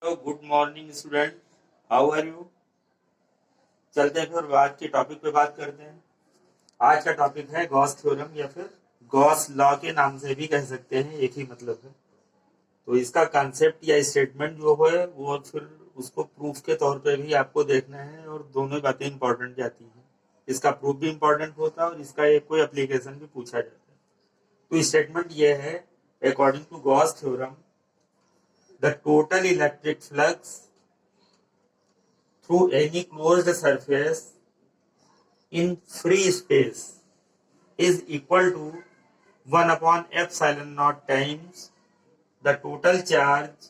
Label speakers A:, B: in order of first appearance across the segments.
A: Hello, good morning student. How are you? चलते हैं फिर आज के टॉपिक पे बात करते हैं। आज का टॉपिक है गॉस थ्योरम या फिर गॉस लॉ के नाम से भी कह सकते हैं, एक ही मतलब है। तो इसका कॉन्सेप्ट या स्टेटमेंट जो है वो फिर उसको प्रूफ के तौर पे भी आपको देखना है, और दोनों बातें इंपॉर्टेंट जाती हैं। इसका प्रूफ भी इंपॉर्टेंट होता है और इसका एक कोई एप्लीकेशन भी पूछा जाता है। तो स्टेटमेंट ये है, according to Gauss theorem the total electric flux through any closed surface in free space is equal to 1 upon epsilon naught times the total charge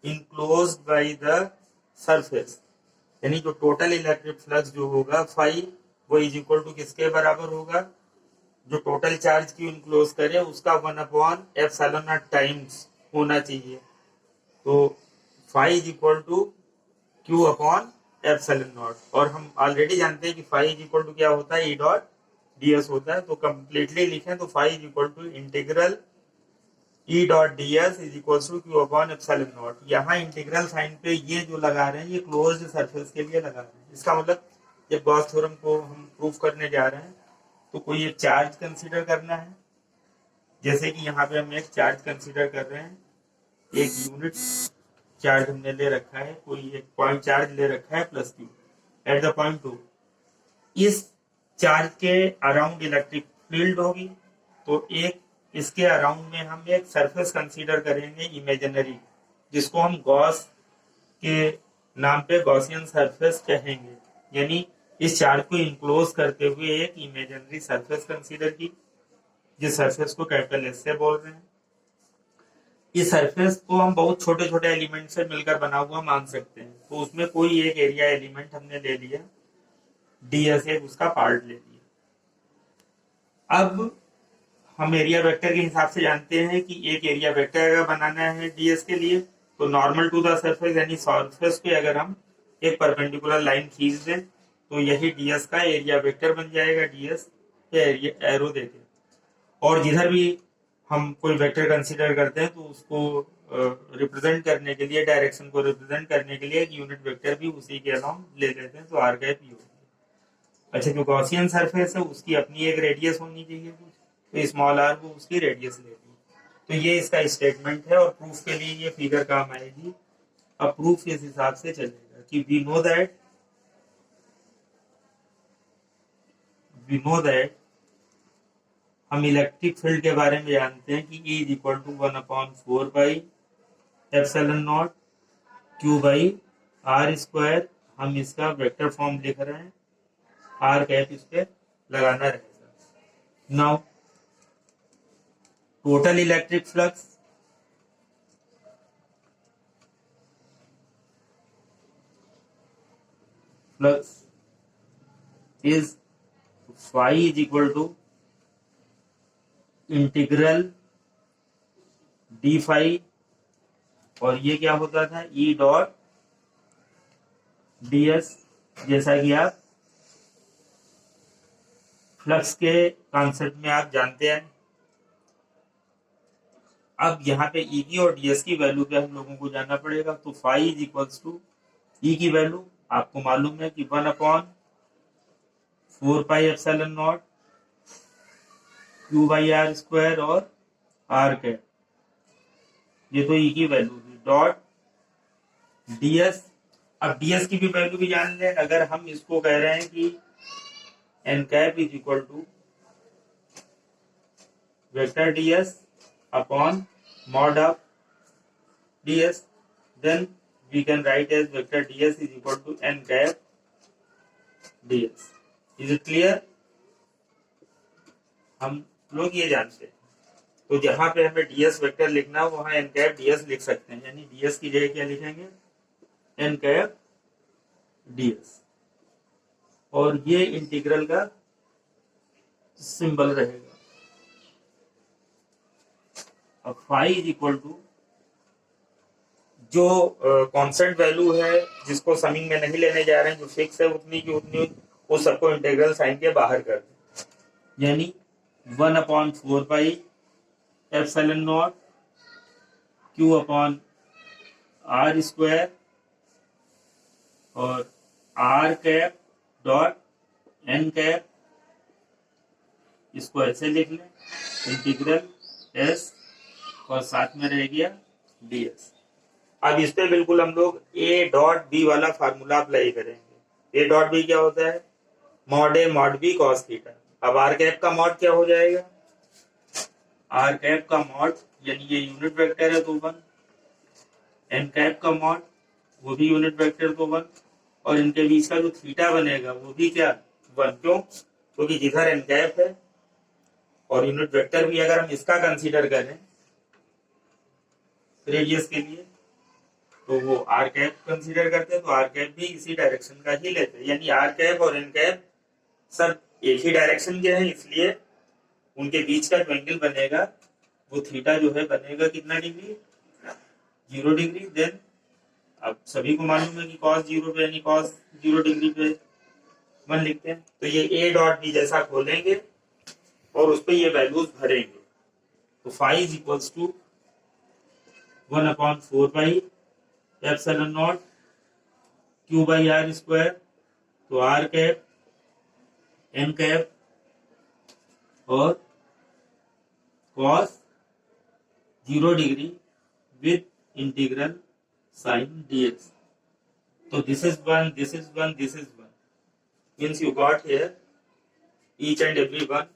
A: enclosed by the surface। यानी जो total electric flux जो होगा phi, वो is equal to किसके बराबर होगा? जो total charge की इनक्लोज करे उसका 1 अपॉन एप्सिलॉन नॉट टाइम्स होना चाहिए। तो phi is equal to q upon epsilon not, और हम ऑलरेडी जानते हैं कि फाई इज इक्वल टू क्या होता है, ई डॉट डीएस होता है। तो कंप्लीटली लिखें तो phi is equal to integral E dot ds is equal to q upon epsilon not. यहाँ इंटीग्रल साइन पे ये जो लगा रहे हैं ये क्लोज्ड सरफेस के लिए लगा रहे हैं। इसका मतलब जब गॉस थ्योरम को हम प्रूफ करने जा रहे हैं तो कोई एक चार्ज कंसीडर करना है। जैसे कि यहाँ पे हम एक चार्ज कंसीडर कर रहे हैं, एक यूनिट चार्ज हमने ले रखा है, कोई एक पॉइंट चार्ज ले रखा है plus Q at the point 2। इस चार्ज के अराउंड इलेक्ट्रिक फील्ड होगी, तो एक इसके अराउंड में हम एक सरफेस कंसीडर करेंगे इमेजिनरी, जिसको हम गॉस के नाम पे गॉसियन सरफेस कहेंगे। यानी इस चार्ज को इनक्लोज करते हुए एक इमेजिनरी सरफेस कंसीडर की, जिस सरफेस को कैपिटल एस से बोल रहे हैं। इस सरफेस को हम बहुत छोटे छोटे एलिमेंट से मिलकर बना हुआ मान सकते हैं। तो उसमें कोई एक एरिया एलिमेंट हमने ले लिया, डीएस एक उसका पार्ट ले लिया। अब हम एरिया वेक्टर के हिसाब से जानते हैं कि एक एरिया वेक्टर अगर बनाना है डीएस के लिए तो नॉर्मल टू द सरफेस, यानी सरफेस पे अगर हम एक परपेंडिकुलर लाइन खींच दें तो यही डीएस का एरिया वेक्टर बन जाएगा, डीएस एरिया एरो देके। और जिधर भी हम कोई वेक्टर कंसीडर करते हैं तो उसको रिप्रेजेंट करने के लिए, डायरेक्शन को रिप्रेजेंट करने के लिए एक यूनिट वेक्टर भी उसी के अलाउंग ले लेते हैं, तो आर कैप यू। अच्छा, जो गॉसियन सरफेस है उसकी अपनी एक रेडियस होनी चाहिए, तो स्मॉल आर को उसकी रेडियस ले ली। तो ये इसका स्टेटमेंट है और प्रूफ के लिए ये फिगर काम आएगी। अब प्रूफ इस हिसाब से चलेगा कि वी नो दैट हम इलेक्ट्रिक फील्ड के बारे में जानते हैं कि E is equal to 1 upon 4 by epsilon not q by r square. हम इसका वेक्टर फॉर्म लिख रहे हैं, आर कैप इस पे लगाना रहेगा। Now total electric flux is phi is equal to integral d phi, और ये क्या होता था, ई डॉट डीएस। जैसा कि आप फ्लक्स के कॉन्सेप्ट में आप जानते हैं। अब यहाँ पे ई की और डीएस की वैल्यू पे हम लोगों को जानना पड़ेगा। तो phi is equals to E की वैल्यू आपको मालूम है कि 1 upon 4 pi epsilon not q by r square और आर कैप, ये तो ई की वैल्यू थी, डॉट डीएस। अब डीएस की भी वैल्यू भी जान लें। अगर हम इसको कह रहे हैं कि n cap is equal to vector ds upon mod of ds, then we can write as vector ds is equal to n cap ds. Is it clear? हम लोग ये जानते हैं, तो जहां पे हमें ds वेक्टर लिखना हो वहां n cap ds लिख सकते हैं। यानी ds की जगह क्या लिखेंगे, n cap ds, और ये इंटीग्रल का सिंबल रहेगा। अब फाई इज इक्वल टू जो कांस्टेंट वैल्यू है जिसको समिंग में नहीं लेने जा रहे हैं, जो फिक्स है उतनी की उतनी, वो सबको इंटीग्रल साइन के बाहर कर दें। यानी 1 upon 4 pi epsilon not Q upon R square और are cap dot N cap, इसको ऐसे लिख लें, इंटीग्रल एस और साथ में रह गया ds। अब इस पे बिल्कुल हम लोग a डॉट बी वाला फार्मूला अप्लाई करेंगे। a डॉट बी क्या होता है? Mod a mod b cos theta. अब आर कैप का मॉड क्या हो जाएगा? आर कैप का मॉड यानी ये यूनिट वेक्टर है तो 1, एन कैप का मॉड वो भी यूनिट वेक्टर तो 1, और इनके बीच का जो थीटा बनेगा वो भी क्या 1। क्यों? क्योंकि जिधर एन कैप है और यूनिट वेक्टर भी अगर हम इसका कंसीडर करें रेडियस के लिए तो वो आर कैप कंसीडर करते हैं, तो आर कैप भी इसी डायरेक्शन का ही लेते हैं, यानी आर कैप और एन कैप सब एक ही डायरेक्शन के हैं, इसलिए उनके बीच का जो एंगल बनेगा वो थीटा जो है बनेगा कितना डिग्री? 0 डिग्री। देन अब सभी को मालूम है कि cos 0 पे यानी cos 0 डिग्री पे 1 लिखते हैं, तो ये a डॉट बी जैसा खोलेंगे और उस पर ये वैल्यूज भरेंगे, तो phi is equals to 1/4 pi epsilon not q by r square, तो आर कैप एन कैप और cos 0 degree with integral sign dx। तो this is 1, this is 1, this is 1, means you got here each and every one।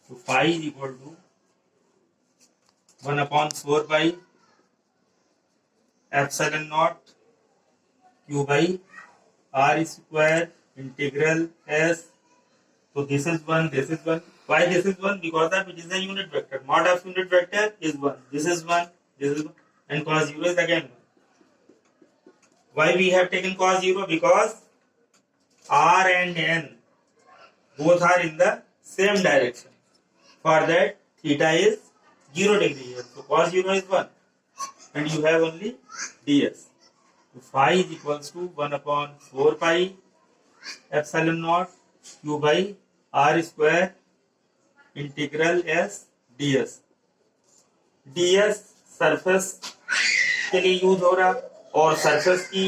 A: So phi is equal to 1/4 pi epsilon naught q by r square integral s। So this is 1, this is 1. Why this is 1? Because that it is a unit vector. Mod of unit vector is 1. This is 1, this is 1, and cos 0 is again 1. Why we have taken cos 0? Because r and n both are in the same direction. For that theta is 0 degree here. So cos 0 is 1, and you have only ds. So phi is equals to 1/4 pi epsilon naught q by r square integral s ds। ds surface के लिए use हो रहा, और surface की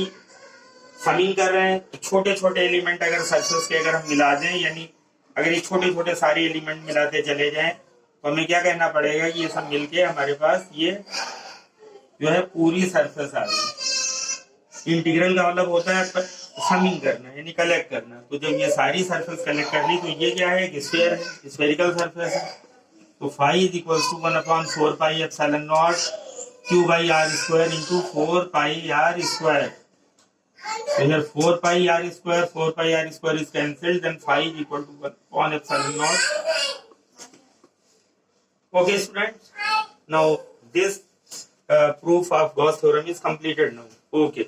A: summing कर रहे हैं, छोटे छोटे एलिमेंट अगर सरफेस के अगर हम मिला दें, यानी अगर ये छोटे छोटे सारे एलिमेंट मिलाते चले जाएं तो हमें क्या कहना पड़ेगा कि ये सब मिलके हमारे पास ये जो है पूरी सरफेस आ गई। इंटीग्रल का मतलब होता है समिंग करना यानी कलेक्ट करना, तो जब ये सारी सरफेस कलेक्ट कर ली तो ये क्या है? एक स्फीयर है, स्फेरिकल सरफेस है। तो phi is equals to 1/4 pi epsilon not q by r square into 4 pi r square. So here 4 pi r square is cancelled, then phi is equal to 1 epsilon naught। Okay students, now this proof of Gauss theorem is completed now। Okay।